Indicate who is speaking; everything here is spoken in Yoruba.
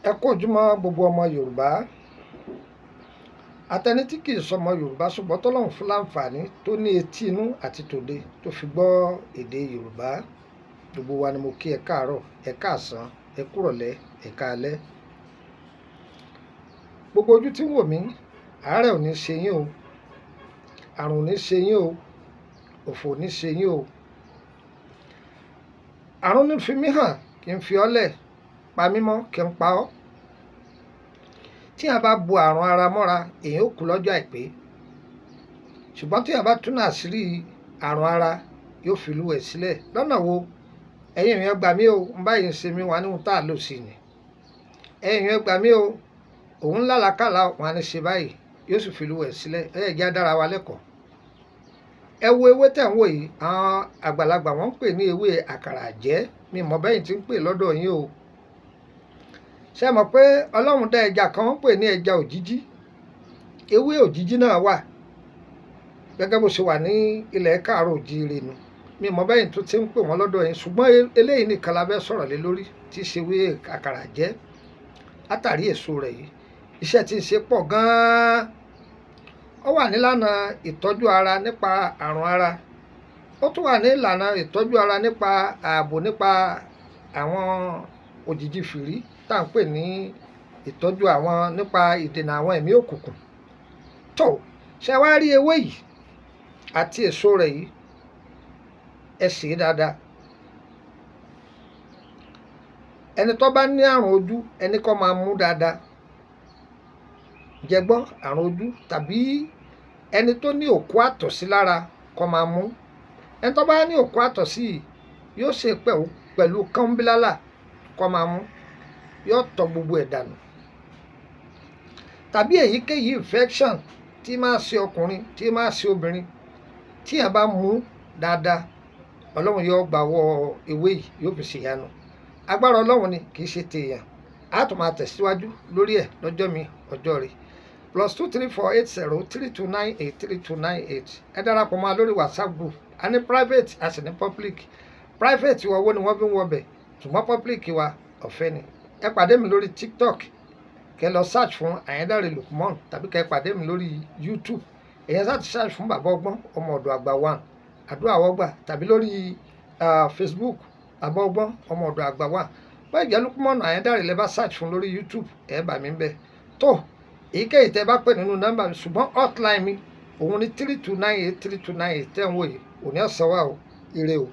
Speaker 1: Ẹ kú ojúmọ́ gbogbo ọmọ Yorùbá. Àtẹni tí kì í sọmọ Yorùbá ṣùgbọ́n tọ́lọ́run fún láǹfààní tó ní etí inú àti tòde tó fi gbọ́ èdè Yorùbá. Gbogbo wa ni mo kí ẹ káàárọ̀, ẹ káàsán, ẹ kúrọ̀lẹ́, ẹ káalẹ́. Gbogbo ojú tí ń wò mí, àárẹ̀ ò ní ṣe yín o, àrùn ò ní ṣe yín o, òfò ò ní ṣe yín o. Àrùn ní fi mí hàn kí n fi ọ́ lẹ̀, pa mí mọ́ kí n pa ọ́. Tí a bá bu àrùn ara mọ́ra, èèyàn ó kú lọ́jọ́ àìpé. Ṣùgbọ́n tí a bá tún àṣírí àrùn ara, yóò fi lú ẹ̀ sílẹ̀. Lọ́nà wo? Ẹ̀yin èèyàn gbà mí o, ń báyìí ń ṣe mí wá níhun tá a lò sí ni. Ẹ̀yin èèyàn gbà mí o, òun lálàkàlà wọn ní ṣe báyìí, yóò sì fi lú ẹ̀ sílẹ̀. Ẹ jẹ́ á dára wa lẹ́kọ̀ọ́. Ẹ wo ewé tẹ̀ ń wò yìí, àwọn àgbàlagbà wọ́n ń pè ní ewé àkàrà jẹ́. Mi mọ̀ bẹ́yìn tí ń pè lọ́dọ̀ yín o. Ṣé ẹ mọ̀ pé Ọlọ́run dá ẹja kan wọ́n pè ní ẹja òjìjí? Ewé òjìjí náà wà gẹ́gẹ́ bó ṣe wà ní ilẹ̀ káàárọ̀ òjíire nu. Mi mọ̀ bẹ́yìn tó ti ń pè wọ́n lọ́dọ̀ yín, ṣùgbọ́n eléyìí nìkan la fẹ́ sọ̀rọ̀ lé lórí, tí í ṣe ewé àkàrà jẹ́. Látàrí èso rẹ̀ yìí, iṣẹ́ tí ń ṣe pọ̀ gan-an. Ó wà nílànà ìtọ́jú ara nípa àrùn ara. Ó tún wà ní ìlànà ìtọ́jú ara nípa ààbò nípa àwọn òjìji fìrí tá à ń pè ní ìtọ́jú àwọn nípa ìdènà àwọn ẹ̀mí òkùnkùn. Tó ṣe wá rí ewé yìí àti èso rẹ̀ yìí, ẹ sè é dáadáa. Ẹni tó bá ní àrùn ojú, ẹni kó máa mú dáadáa. Jẹ gbọ́, àrùn ojú tàbí ẹni tó ní òkú àtọ̀sí lára kó máa mú. Ẹni tó bá ní òkú àtọ̀sí yìí yóò ṣe pẹ̀lú kánbílálà kó máa mú, yóò tọ gbogbo ẹ̀ dànù. Tàbí èyíkéyìí infection tí máa ṣe ọkùnrin, tí máa ṣe obìnrin, tí a bá mú dáadáa, Ọlọ́run yóò gbà wọ ewé yìí, yóò fi ṣèyanu. Agbára Ọlọ́run ni, kì í ṣe tèèyàn. A tún máa tẹ̀síwájú lórí ẹ̀ lọ́jọ́ mi ọjọ́ rẹ̀. +2348032983298. Ẹ darapọ̀ mọ́ lórí WhatsApp group. A ní private, a sì ní public. Private wa owó ni wọ́n fi ń wọbẹ̀, ṣùgbọ́n public wa ọ̀fẹ́ ni. Ẹ pàdé mi lórí TikTok, kẹ́ lọ search fún Àyẹ́ndàrè Lukman, tàbí kẹ́ pàdé mi lórí YouTube. Èyàn sáà ti search fún bàbá ọgbọ́n ọmọ ọ̀dọ̀ àgbà 1 àdúrà wọ́gbà, tàbí lórí Facebook bàbá ọgbọ́n ọmọ ọ̀dọ̀ àgbà 1. Báyìí jẹ́ Lukman Àyẹ́ndàrè lẹ́ bá search fún lórí YouTube, ẹ bá mi ń bẹ̀. Tó èyíkéyìí tẹ́ bá pè nínú nọ́mbà mi, ṣùgbọ́n hotline mi òun ni 3298 3298 tẹ́ ń wò yìí. Òní ọ̀sán wà o, ire o.